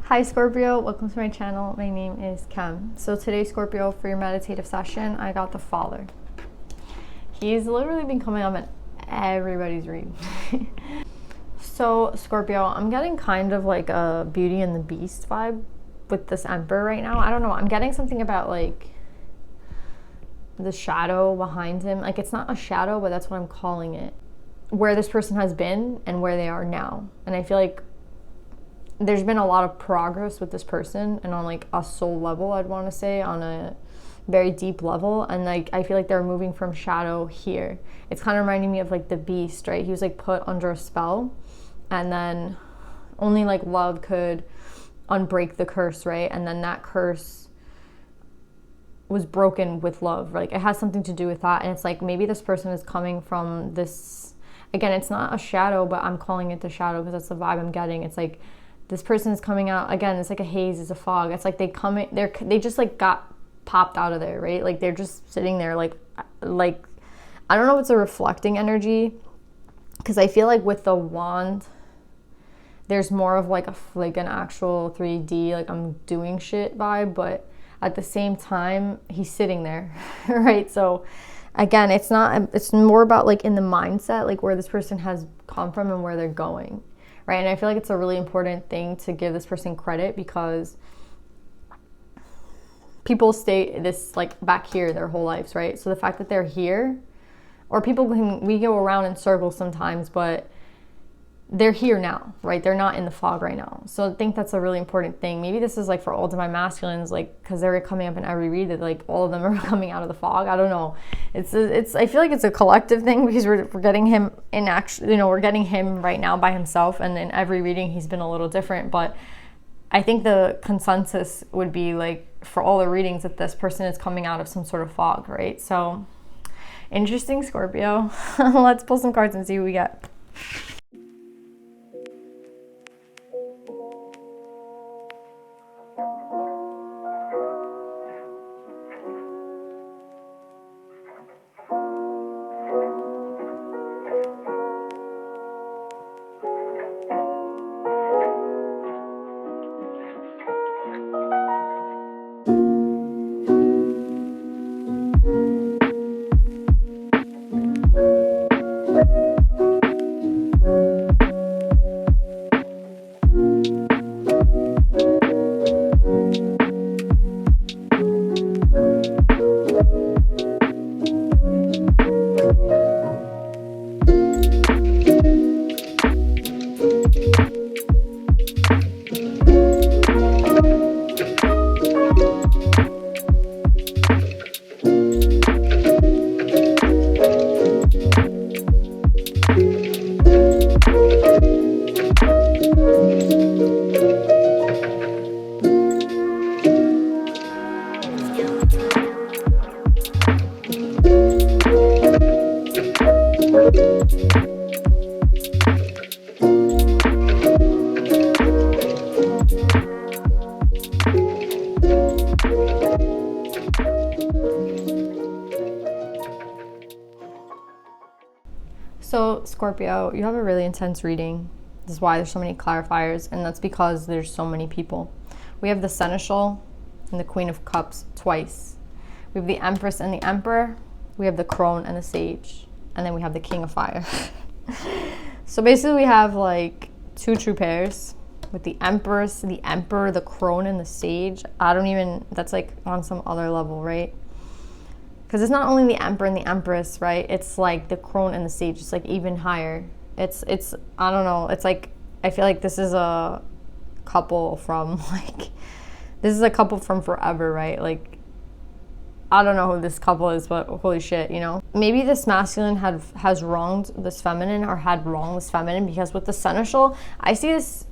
Hi Scorpio, welcome to my channel. My name is Kem. So today, Scorpio, for your meditative session, I got the Father. He's literally been coming up in everybody's read. So Scorpio, I'm getting kind of like a Beauty and the Beast vibe with this Emperor right now. I don't know, I'm getting something about like the shadow behind him. Like, it's not a shadow, but that's what I'm calling it. Where this person has been and where they are now. And I feel like there's been a lot of progress with this person, and on like a soul level, I'd want to say, on a very deep level. And like, I feel like they're moving from shadow here. It's kind of reminding me of like the Beast, right? He was like put under a spell, and then only like love could unbreak the curse, right? And then that curse was broken with love. Like, it has something to do with that. And it's like, maybe this person is coming from this, again, it's not a shadow, but I'm calling it the shadow because that's the vibe I'm getting. It's like, this person is coming out, again, it's like a haze, it's a fog. It's like they just like got popped out of there, right? Like, they're just sitting there like, I don't know if it's a reflecting energy, because I feel like with the wand, there's more of like an actual 3D, like I'm doing shit vibe, but at the same time, he's sitting there, right? So again, it's more about like in the mindset, like where this person has come from and where they're going. Right? And I feel like it's a really important thing to give this person credit, because people stay this like back here their whole lives, right? So the fact that they're here, or we go around in circles sometimes, but they're here now, right? They're not in the fog right now. So I think that's a really important thing. Maybe this is like for all divine masculines, like, because they're coming up in every read that like all of them are coming out of the fog. I don't know. It's I feel like it's a collective thing, because we're getting him in action, we're getting him right now by himself, and in every reading he's been a little different. But I think the consensus would be like for all the readings that this person is coming out of some sort of fog, right? So interesting, Scorpio. Let's pull some cards and see what we get. So Scorpio, you have a really intense reading. This is why there's so many clarifiers, and that's because there's so many people. We have the Seneschal and the Queen of Cups twice. We have the Empress and the Emperor. We have the Crone and the Sage. And then we have the King of Fire. So basically we have like two true pairs with the Empress, the Emperor, the Crone, and the Sage. That's like on some other level, right? Because it's not only the Emperor and the Empress, right? It's like the Crone and the Sage. It's like even higher. It's I don't know. It's like, I feel like this is a couple from forever, right? Like, I don't know who this couple is, but holy shit, Maybe this masculine has wronged this feminine, or had wronged this feminine, because with the Seneschal, I see this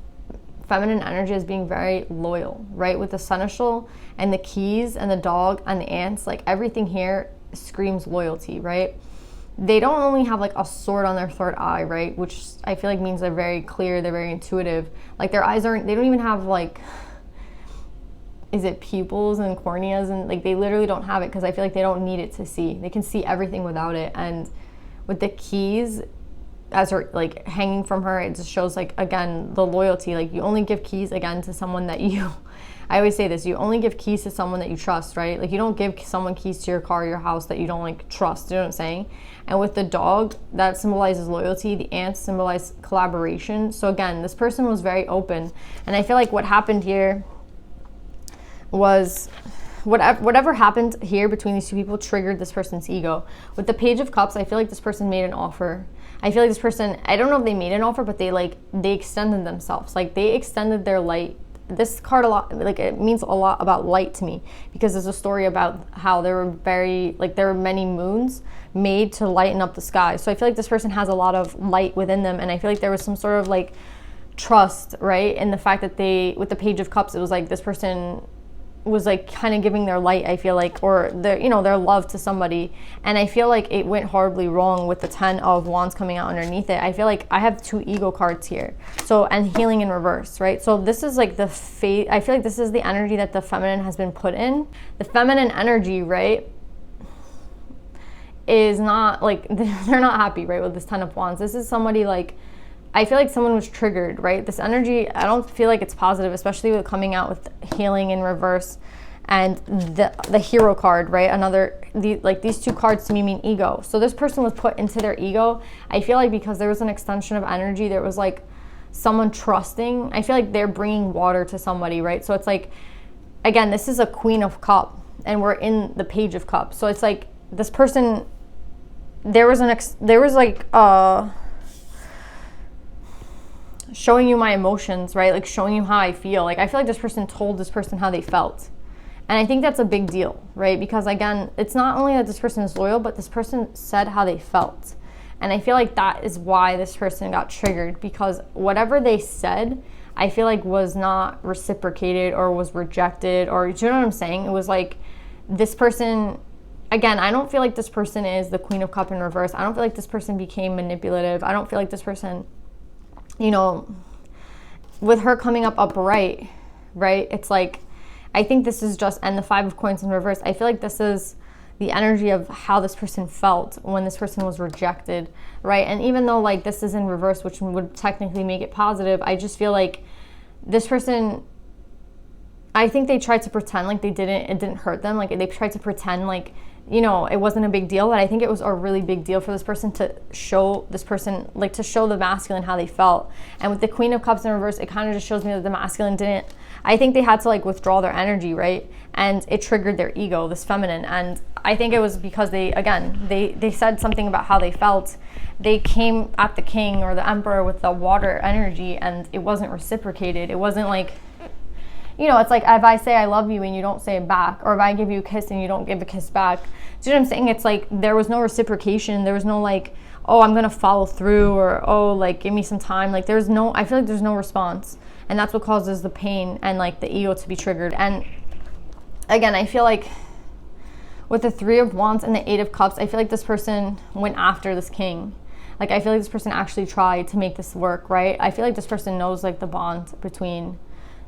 feminine energy as being very loyal, right? With the Seneschal and the keys and the dog and the ants, like everything here screams loyalty, right? They don't only have like a sword on their third eye, right? Which I feel like means they're very clear, they're very intuitive. Like, their eyes they don't even have like, is it pupils and corneas, and like they literally don't have it, because I feel like they don't need it to see. They can see everything without it. And with the keys, as her, like, hanging from her. It just shows, like, again, the loyalty. Like, you only give keys, again, to someone that you, I always say this, you only give keys to someone that you trust, right? Like, you don't give someone keys to your car or your house that you don't, like, trust. You know what I'm saying? And with the dog, that symbolizes loyalty. The ants symbolize collaboration. So again, this person was very open. And I feel like what happened here was, whatever happened here between these two people triggered this person's ego. With the Page of Cups, I feel like this person made an offer. I feel like this person, I don't know if they made an offer, but they extended themselves. Like, they extended their light. This card a lot, like, it means a lot about light to me, because there's a story about how there were many moons made to lighten up the sky. So I feel like this person has a lot of light within them, and I feel like there was some sort of, like, trust, right? In the fact that with the Page of Cups, it was like this person was, like, kind of giving their light, I feel like, or their, you know, their love to somebody. And I feel like it went horribly wrong with the 10 of Wands coming out underneath it. I feel like I have 2 ego cards here. So, and healing in reverse, right? So this is like the fate. I feel like this is the energy that the feminine has been put in. The feminine energy, right, is not, like, they're not happy, right, with this 10 of Wands. This is somebody, like, I feel like someone was triggered, right? This energy, I don't feel like it's positive, especially with coming out with healing in reverse and the Hero card, right? These 2 cards to me mean ego. So this person was put into their ego. I feel like because there was an extension of energy, there was, like, someone trusting. I feel like they're bringing water to somebody, right? So it's like, again, this is a Queen of Cups, and we're in the Page of Cups. So it's like this person, showing you my emotions, right? Like, showing you how I feel. Like, I feel like this person told this person how they felt. And I think that's a big deal, right? Because, again, it's not only that this person is loyal, but this person said how they felt. And I feel like that is why this person got triggered, because whatever they said, I feel like was not reciprocated or was rejected, or, do you know what I'm saying? It was like this person, again, I don't feel like this person is the Queen of Cups in reverse. I don't feel like this person became manipulative. I don't feel like this person, you know, with her coming up upright, right? It's like, I think this is just, and the 5 of Coins in reverse, I feel like this is the energy of how this person felt when this person was rejected, right? And even though, like, this is in reverse, which would technically make it positive, I just feel like this person, I think they tried to pretend like it didn't hurt them. Like, they tried to pretend like, you know, it wasn't a big deal, but I think it was a really big deal for this person to show to show the masculine how they felt. And with the Queen of Cups in reverse, it kind of just shows me that the masculine didn't, I think they had to, like, withdraw their energy, right? And it triggered their ego, this feminine. And I think it was because they said something about how they felt. They came at the king or the emperor with the water energy, and it wasn't reciprocated. It wasn't like, you know, it's like if I say I love you and you don't say it back, or if I give you a kiss and you don't give a kiss back. Do you know what I'm saying? It's like there was no reciprocation. There was no, like, oh, I'm going to follow through, or, oh, like, give me some time. Like, I feel like there's no response. And that's what causes the pain and, like, the ego to be triggered. And again, I feel like with the 3 of Wands and the 8 of Cups, I feel like this person went after this king. Like, I feel like this person actually tried to make this work, right? I feel like this person knows, like, the bond between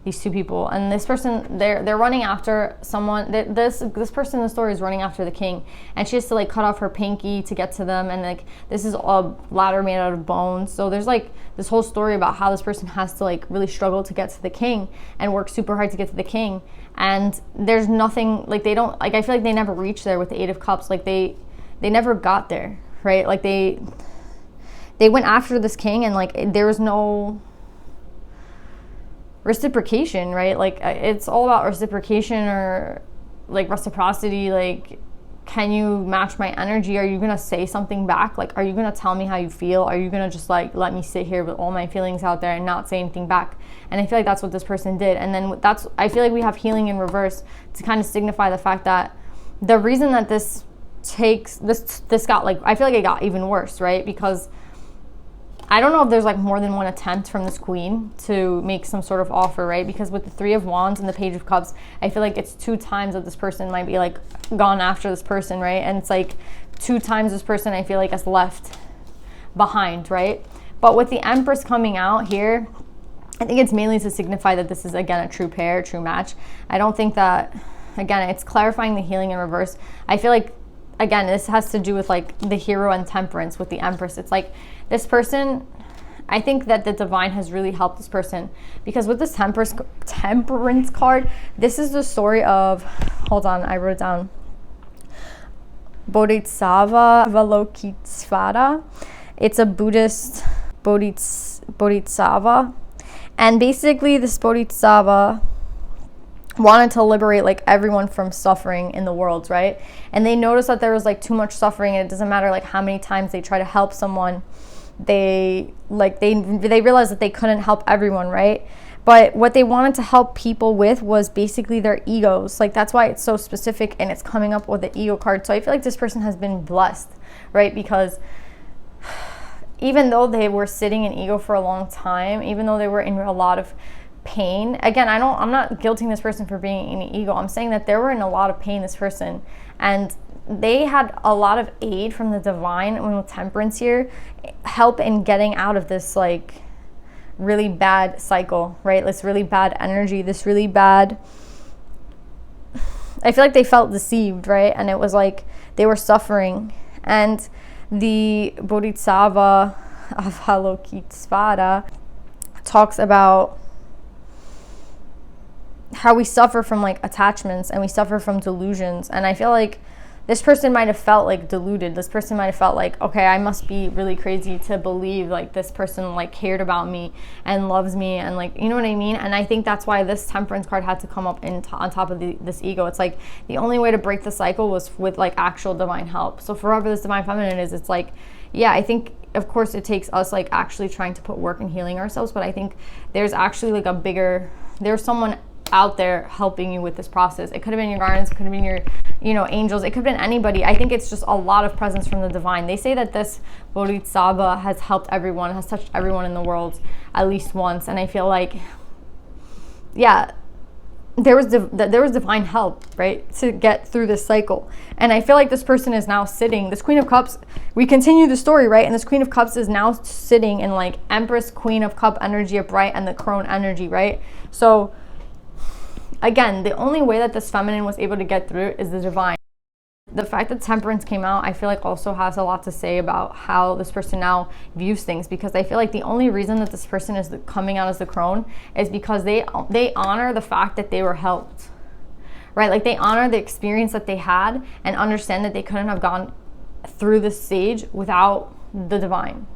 these 2 people, and this person, they're running after someone. This person in the story is running after the king, and she has to, like, cut off her pinky to get to them, and, like, this is a ladder made out of bones. So there's, like, this whole story about how this person has to, like, really struggle to get to the king and work super hard to get to the king. And there's nothing, like, they don't, like, I feel like they never reached there with the 8 of Cups. Like, they never got there, right? Like, they went after this king, and, like, there was no reciprocation, right? Like, it's all about reciprocation, or, like, reciprocity. Like, can you match my energy? Are you gonna say something back? Like, are you gonna tell me how you feel? Are you gonna just, like, let me sit here with all my feelings out there and not say anything back? And I feel like that's what this person did. And then I feel like we have healing in reverse to kind of signify the fact that the reason that this got, like, I feel like it got even worse, right? Because I don't know if there's, like, more than one attempt from this queen to make some sort of offer, right? Because with the 3 of Wands and the Page of Cups, I feel like it's 2 times that this person might be, like, gone after this person, right? And it's, like, 2 times this person, I feel like, is left behind, right? But with the Empress coming out here, I think it's mainly to signify that this is, again, a true pair, a true match. I don't think that, again, it's clarifying the healing in reverse. I feel like again, this has to do with like the hero and temperance with the Empress. It's like this person, I think that the divine has really helped this person, because with this temperance card, this is the story of, hold on, I wrote it down, Bodhisattva Avalokitesvara. It's a Buddhist Bodhisattva, and basically this Bodhisattva wanted to liberate like everyone from suffering in the world, right? And they noticed that there was like too much suffering, and it doesn't matter like how many times they try to help someone, they realized that they couldn't help everyone, right? But what they wanted to help people with was basically their egos. Like that's why it's so specific, and it's coming up with the ego card. So I feel like this person has been blessed, right? Because even though they were sitting in ego for a long time, even though they were in a lot of pain, again, I'm not guilting this person for being in ego. I'm saying that they were in a lot of pain, this person, and they had a lot of aid from the divine, and with temperance here, help in getting out of this like really bad cycle, right? This really bad energy, this really bad, I feel like they felt deceived, right? And it was like they were suffering. And the Bodhisattva of Avalokitesvara talks about how we suffer from like attachments, and we suffer from delusions. And I feel like this person might have felt like deluded. This person might have felt like, okay, I must be really crazy to believe like this person like cared about me and loves me, and like, you know what I mean? And I think that's why this temperance card had to come up on top of this ego. It's like the only way to break the cycle was with like actual divine help. So for whoever this divine feminine is, it's like, yeah, I think of course it takes us like actually trying to put work in healing ourselves, but I think there's actually like there's someone out there helping you with this process. It could have been your guardians, it could have been your, you know, angels, it could have been anybody. I think it's just a lot of presence from the divine. They say that this Bodhisattva has helped everyone, has touched everyone in the world at least once, and I feel like, yeah, there was divine help, right, to get through this cycle. And I feel like this person is now sitting, this Queen of Cups, we continue the story, right? And this Queen of Cups is now sitting in like Empress, Queen of Cup energy upright, and the Crone energy, right? So again, the only way that this feminine was able to get through it is the divine. The fact that temperance came out, I feel like also has a lot to say about how this person now views things, because I feel like the only reason that this person is coming out as the crone is because they honor the fact that they were helped, right? Like they honor the experience that they had and understand that they couldn't have gone through this stage without the divine,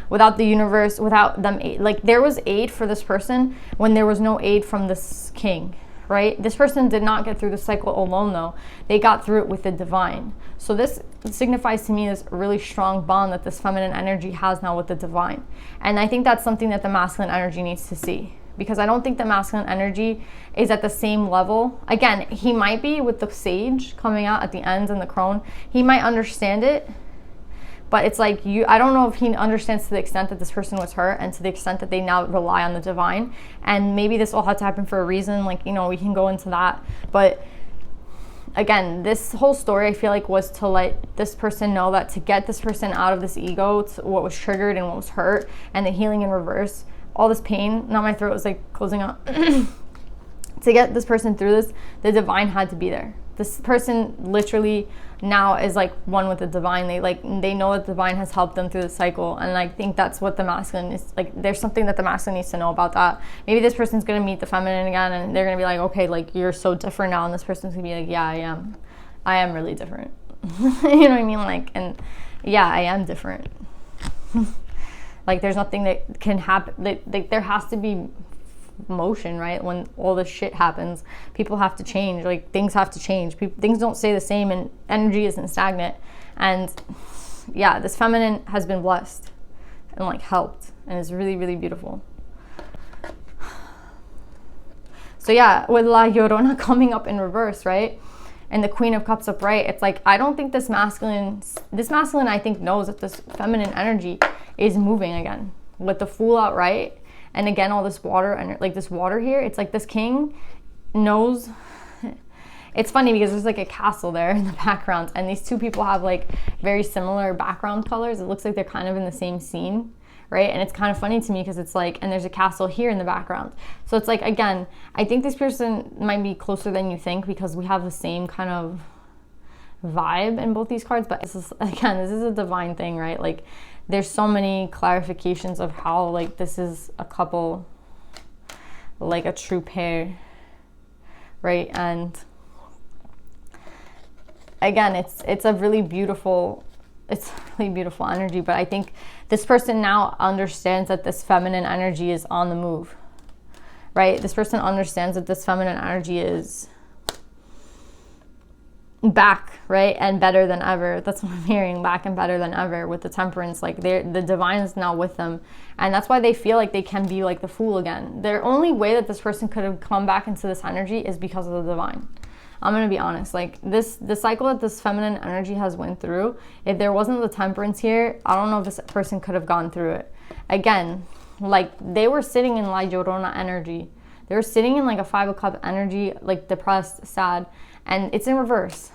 without the universe, without them. Like there was aid for this person when there was no aid from this king, right? This person did not get through the cycle alone though. They got through it with the divine. So this signifies to me this really strong bond that this feminine energy has now with the divine. And I think that's something that the masculine energy needs to see, because I don't think the masculine energy is at the same level. Again, he might be with the sage coming out at the end and the crone. He might understand it, but it's like I don't know if he understands to the extent that this person was hurt, and to the extent that they now rely on the divine. And maybe this all had to happen for a reason, like, you know, we can go into that. But again, this whole story I feel like was to let this person know that to get this person out of this ego, to what was triggered and what was hurt, and the healing in reverse, all this pain, now my throat is like closing up. To get this person through this, the divine had to be there. This person literally now is like one with the divine. They know that the divine has helped them through the cycle, and I think that's what the masculine is like. There's something that the masculine needs to know about that. Maybe this person's gonna meet the feminine again, and they're gonna be like, okay, like you're so different now, and this person's gonna be like, yeah, I am really different. You know what I mean? Like, and yeah, I am different. Like there's nothing that can happen. Like there has to be motion, right? When all this shit happens, people have to change. Like things have to change. Things don't stay the same, and energy isn't stagnant. And yeah, this feminine has been blessed and like helped, and it's really, really beautiful. So yeah, with La Llorona coming up in reverse, right? And the Queen of Cups upright, it's like, I don't think this masculine I think knows that this feminine energy is moving again. With the Fool outright, and again, all this water, and like this water here, it's like this king knows. It's funny because there's like a castle there in the background, and these two people have like very similar background colors. It looks like they're kind of in the same scene, right? And it's kind of funny to me because it's like, and there's a castle here in the background. So it's like, again, I think this person might be closer than you think, because we have the same kind of vibe in both these cards, but this is, again, this is a divine thing, right? Like there's so many clarifications of how like this is a couple, like a true pair, right? And again, it's a really beautiful, it's really beautiful energy, but I think this person now understands that this feminine energy is on the move, right? This person understands that this feminine energy is back, right? And better than ever. That's what I'm hearing, back and better than ever with the Temperance. Like the divine is now with them. And that's why they feel like they can be like the Fool again. The only way that this person could have come back into this energy is because of the divine. I'm going to be honest, like the cycle that this feminine energy has went through, if there wasn't the Temperance here, I don't know if this person could have gone through it. Again, like they were sitting in La Llorona energy. They were sitting in like a 5 of Cups energy, like depressed, sad, and it's in reverse.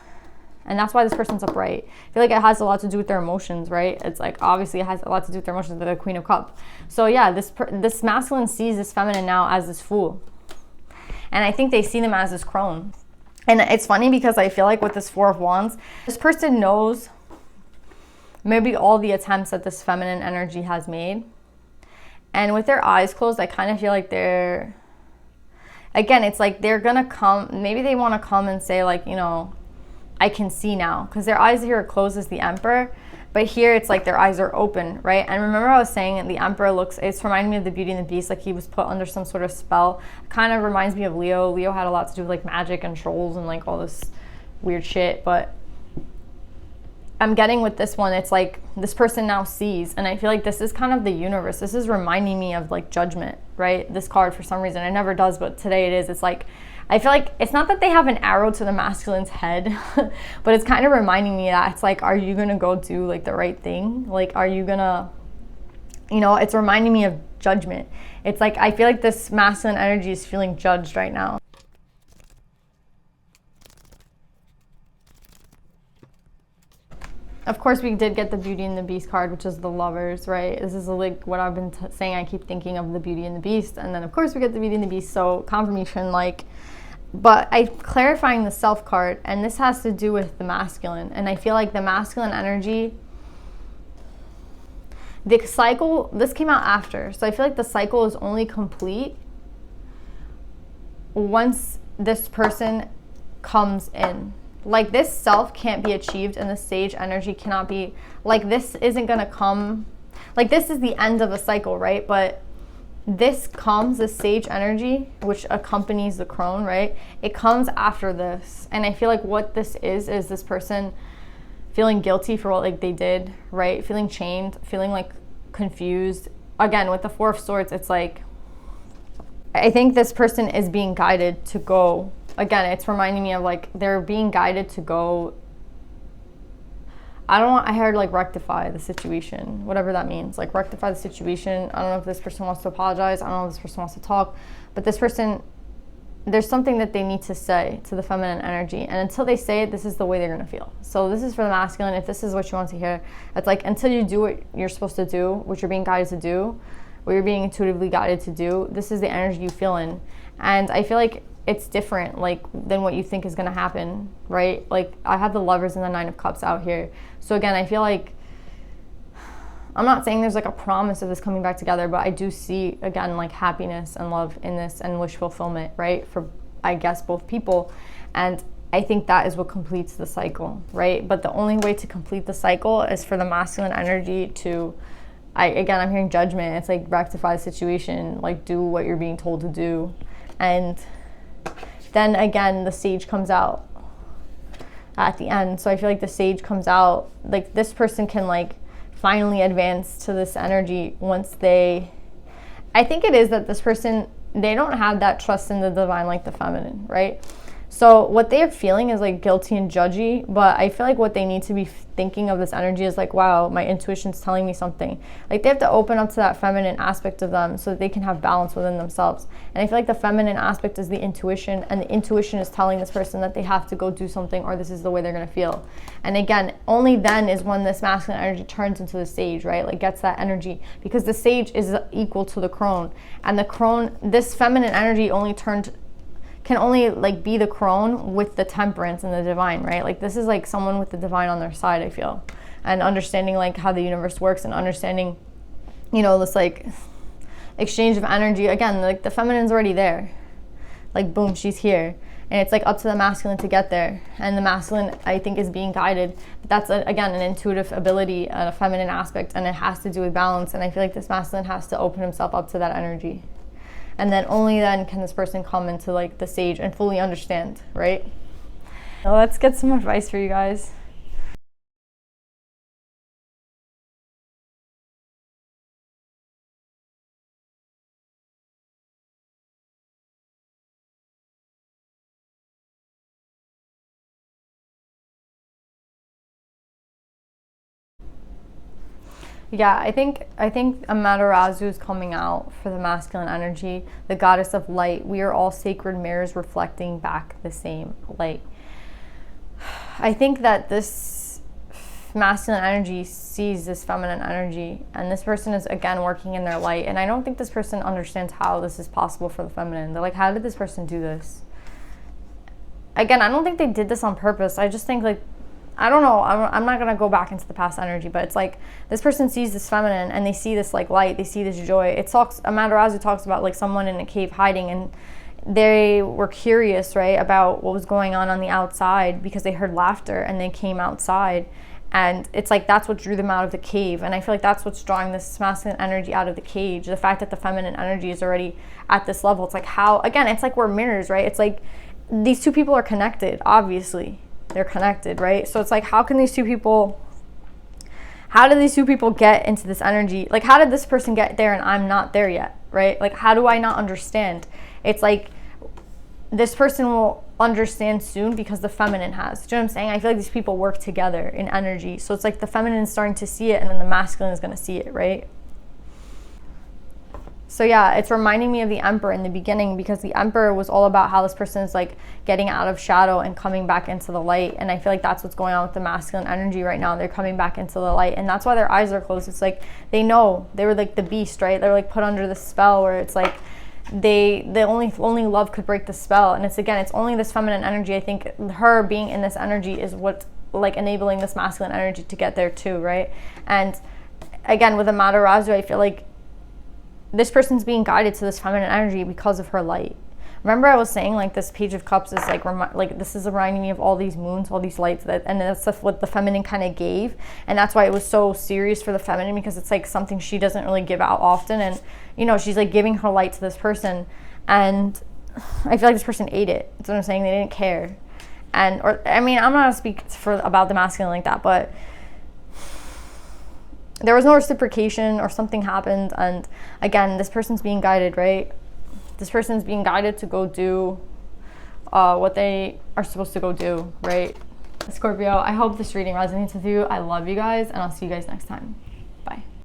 And that's why this person's upright. I feel like it has a lot to do with their emotions, right? It's like, obviously it has a lot to do with their emotions, with the Queen of Cups. So yeah, this masculine sees this feminine now as this Fool. And I think they see them as this crone. And it's funny because I feel like with this 4 of Wands, this person knows maybe all the attempts that this feminine energy has made. And with their eyes closed, I kind of feel like they're, again, it's like they're going to come, maybe they want to come and say like, you know, I can see now. Because their eyes here are closed as the Emperor. But here it's like their eyes are open, right? And remember I was saying the Emperor looks, it's reminding me of the Beauty and the Beast, like he was put under some sort of spell. Kind of reminds me of Leo. Leo had a lot to do with like magic and trolls and like all this weird shit. But I'm getting with this one, it's like this person now sees. And I feel like this is kind of the universe. This is reminding me of like Judgment, right? This card for some reason, it never does, but today it is. It's like, I feel like it's not that they have an arrow to the masculine's head, but it's kind of reminding me that it's like, are you going to go do like the right thing? Like, are you going to, you know, it's reminding me of Judgment. It's like, I feel like this masculine energy is feeling judged right now. Of course, we did get the Beauty and the Beast card, which is the Lovers, right? This is like what I've been saying. I keep thinking of the Beauty and the Beast. And then, of course, we get the Beauty and the Beast. So confirmation, like, but I'm clarifying the Self card. And this has to do with the masculine. And I feel like the masculine energy, the cycle, this came out after. So I feel like the cycle is only complete once this person comes in. Like this Self can't be achieved and the Sage energy cannot be, like this isn't gonna come, like this is the end of a cycle, right? But this comes, the Sage energy, which accompanies the crone, right? It comes after this. And I feel like what this is this person feeling guilty for what like they did, right? Feeling chained, feeling like confused. Again, with the 4 of Swords, it's like, I think this person is being guided to go. Again, it's reminding me of like they're being guided to go. I heard like rectify the situation, whatever that means. Like rectify the situation. I don't know if this person wants to apologize. I don't know if this person wants to talk. But this person, there's something that they need to say to the feminine energy. And until they say it, this is the way they're going to feel. So this is for the masculine. If this is what you want to hear, it's like until you do what you're supposed to do, what you're being guided to do, what you're being intuitively guided to do, this is the energy you feel in. And I feel like it's different like than what you think is going to happen, right? Like I have the Lovers and the 9 of Cups out here. So again, I feel like I'm not saying there's like a promise of this coming back together, but I do see again like happiness and love in this and wish fulfillment, right? For I guess both people. And I think that is what completes the cycle, right? But the only way to complete the cycle is for the masculine energy to, I'm hearing Judgment. It's like rectify the situation, like do what you're being told to do. And then again, the Sage comes out at the end. So I feel like the Sage comes out, like this person can like finally advance to this energy once I think it is that this person, they don't have that trust in the divine like the feminine, right? So what they're feeling is like guilty and judgy, but I feel like what they need to be thinking of this energy is like, wow, my intuition's telling me something. Like they have to open up to that feminine aspect of them so that they can have balance within themselves. And I feel like the feminine aspect is the intuition, and the intuition is telling this person that they have to go do something or this is the way they're gonna feel. And again, only then is when this masculine energy turns into the Sage, right? Like gets that energy, because the Sage is equal to the crone. And the crone, this feminine energy only turned can only like be the crone with the temperance and the divine, right? Like this is like someone with the divine on their side, I feel, and understanding like how the universe works and understanding, you know, this like exchange of energy. Again, like the feminine's already there, like boom, she's here, and it's like up to the masculine to get there. And the masculine, I think, is being guided, but that's again an intuitive ability and a feminine aspect, and it has to do with balance. And I feel like this masculine has to open himself up to that energy, and then only then can this person come into like the sage and fully understand, right? Now let's get some advice for you guys. Yeah, I think Amaterasu is coming out for the masculine energy, the goddess of light. We are all sacred mirrors reflecting back the same light. I think that this masculine energy sees this feminine energy, and this person is again working in their light. And I don't think this person understands how this is possible for the feminine. They're like, how did this person do this? Again, I don't think they did this on purpose. I just think like, I don't know, I'm not gonna go back into the past energy, but it's like this person sees this feminine and they see this like light, they see this joy. It talks, Amaterasu talks about like someone in a cave hiding, and they were curious, right, about what was going on the outside because they heard laughter, and they came outside, and it's like that's what drew them out of the cave. And I feel like that's what's drawing this masculine energy out of the cage, the fact that the feminine energy is already at this level. It's like how, again, it's like we're mirrors, right? It's like these two people are connected, obviously. They're connected, right? So it's like, how did these two people get into this energy? Like, how did this person get there and I'm not there yet, right? Like, how do I not understand? It's like this person will understand soon because the feminine has. Do you know what I'm saying? I feel like these people work together in energy. So it's like the feminine is starting to see it, and then the masculine is going to see it, right? So yeah, it's reminding me of the Emperor in the beginning, because the Emperor was all about how this person is like getting out of shadow and coming back into the light. And I feel like that's what's going on with the masculine energy right now. They're coming back into the light, and that's why their eyes are closed. It's like they know they were like the beast, right? They're like put under the spell where it's like they only love could break the spell. And it's only this feminine energy. I think her being in this energy is what's like enabling this masculine energy to get there too, right? And again, with Amaterasu, I feel like this person's being guided to this feminine energy because of her light. Remember I was saying like this Page of Cups is like this is reminding me of all these moons, all these lights, and that's what the feminine kind of gave. And that's why it was so serious for the feminine, because it's like something she doesn't really give out often. And you know, she's like giving her light to this person, and I feel like this person ate it. That's what I'm saying. They didn't care. I'm not gonna speak about the masculine like that, but there was no reciprocation, or something happened. And again, this person's being guided, right? This person's being guided to go do what they are supposed to go do, right? Scorpio, I hope this reading resonates with you. I love you guys, and I'll see you guys next time.